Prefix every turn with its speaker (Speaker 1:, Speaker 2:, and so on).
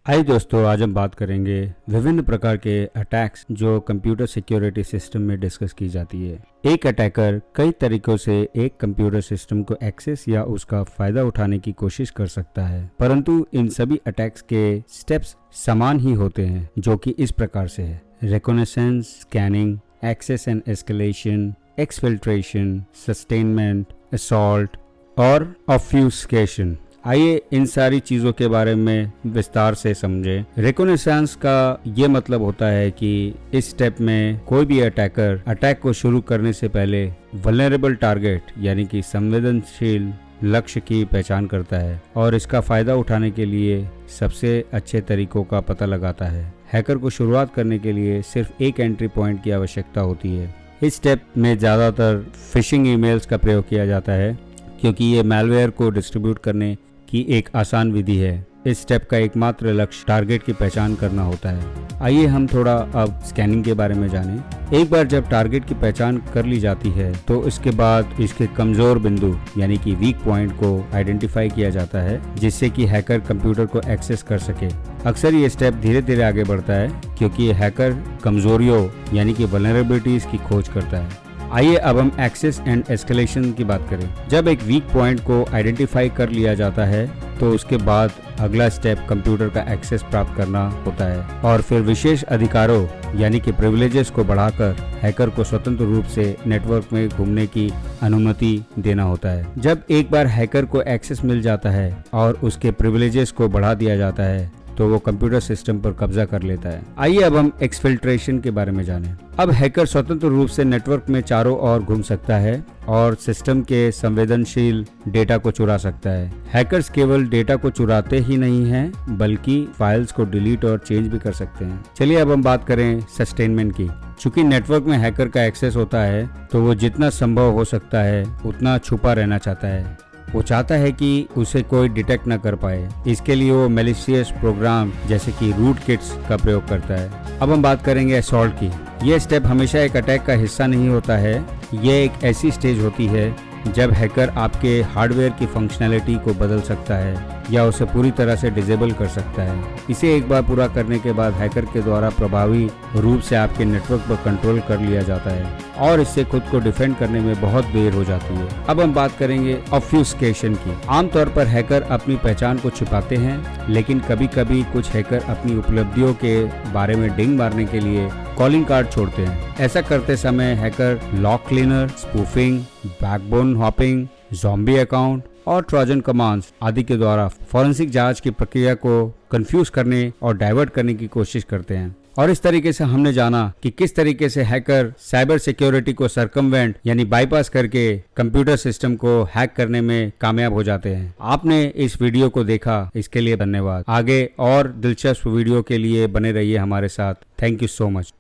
Speaker 1: हाय दोस्तों, आज हम बात करेंगे विभिन्न प्रकार के अटैक्स जो कंप्यूटर सिक्योरिटी सिस्टम में डिस्कस की जाती है। एक अटैकर कई तरीकों से एक कंप्यूटर सिस्टम को एक्सेस या उसका फायदा उठाने की कोशिश कर सकता है, परंतु इन सभी अटैक्स के स्टेप्स समान ही होते हैं, जो कि इस प्रकार से है: recognitions, scanning, access and escalation, exfiltration, sustainment, assault और ऑब्फ्यूस्केशन। आइए इन सारी चीज़ों के बारे में विस्तार से समझें। रिकॉग्निशंस का ये मतलब होता है कि इस स्टेप में कोई भी अटैकर अटैक को शुरू करने से पहले वल्नरेबल टारगेट यानी कि संवेदनशील लक्ष्य की पहचान करता है और इसका फायदा उठाने के लिए सबसे अच्छे तरीकों का पता लगाता है। हैकर को शुरुआत करने के लिए सिर्फ एक एंट्री पॉइंट की आवश्यकता होती है। इस स्टेप में ज़्यादातर फिशिंग ईमेल्स का प्रयोग किया जाता है क्योंकि ये मैलवेयर को डिस्ट्रीब्यूट करने की एक आसान विधि है। इस स्टेप का एकमात्र लक्ष्य टारगेट की पहचान करना होता है। आइए हम थोड़ा अब स्कैनिंग के बारे में जानें। एक बार जब टारगेट की पहचान कर ली जाती है तो इसके बाद इसके कमजोर बिंदु यानी कि वीक पॉइंट को आइडेंटिफाई किया जाता है, जिससे कि हैकर कंप्यूटर को एक्सेस कर सके। अक्सर ये स्टेप धीरे धीरे आगे बढ़ता है क्योंकि ये हैकर कमजोरियों यानी कि वल्नरेबिलिटीज की खोज करता है। आइए अब हम एक्सेस एंड एस्केलेशन की बात करें। जब एक वीक पॉइंट को आइडेंटिफाई कर लिया जाता है तो उसके बाद अगला स्टेप कंप्यूटर का एक्सेस प्राप्त करना होता है और फिर विशेष अधिकारों यानी कि प्रिविलेजेस को बढ़ाकर हैकर को स्वतंत्र रूप से नेटवर्क में घूमने की अनुमति देना होता है। जब एक बार हैकर को एक्सेस मिल जाता है और उसके प्रिविलेजेस को बढ़ा दिया जाता है तो वो कंप्यूटर सिस्टम पर कब्जा कर लेता है। आइए अब हम एक्सफिल्ट्रेशन के बारे में जानें। अब हैकर स्वतंत्र रूप से नेटवर्क में चारों ओर घूम सकता है और सिस्टम के संवेदनशील डेटा को चुरा सकता है। हैकर्स केवल डेटा को चुराते ही नहीं हैं, बल्कि फाइल्स को डिलीट और चेंज भी कर सकते हैं। चलिए अब हम बात करें सस्टेनमेंट की। चूंकि नेटवर्क में हैकर का एक्सेस होता है तो वो जितना संभव हो सकता है उतना छुपा रहना चाहता है। वो चाहता है कि उसे कोई डिटेक्ट न कर पाए। इसके लिए वो मैलिशियस प्रोग्राम जैसे कि रूट किट्स का प्रयोग करता है। अब हम बात करेंगे असॉल्ट की। यह स्टेप हमेशा एक अटैक का हिस्सा नहीं होता है। यह एक ऐसी स्टेज होती है जब हैकर आपके हार्डवेयर की फंक्शनैलिटी को बदल सकता है या उसे पूरी तरह से डिसेबल कर सकता है। इसे एक बार पूरा करने के बाद हैकर के द्वारा प्रभावी रूप से आपके नेटवर्क पर कंट्रोल कर लिया जाता है और इससे खुद को डिफेंड करने में बहुत देर हो जाती है। अब हम बात करेंगे ऑब्फ्यूस्केशन की। आमतौर पर हैकर अपनी पहचान को छिपाते हैं, लेकिन कभी कभी कुछ हैकर अपनी उपलब्धियों के बारे में डिंग मारने के लिए कॉलिंग कार्ड छोड़ते हैं। ऐसा करते समय hacker lock cleaner, spoofing, backbone hopping, zombie account और ट्रोजन कमांड्स आदि के द्वारा फॉरेंसिक जांच की प्रक्रिया को कंफ्यूज करने और डाइवर्ट करने की कोशिश करते हैं। और इस तरीके से हमने जाना कि किस तरीके से हैकर साइबर सिक्योरिटी को सरकमवेंट यानी बाईपास करके कंप्यूटर सिस्टम को हैक करने में कामयाब हो जाते हैं। आपने इस वीडियो को देखा, इसके लिए धन्यवाद। आगे और दिलचस्प वीडियो के लिए बने रहिए हमारे साथ। Thank you so much.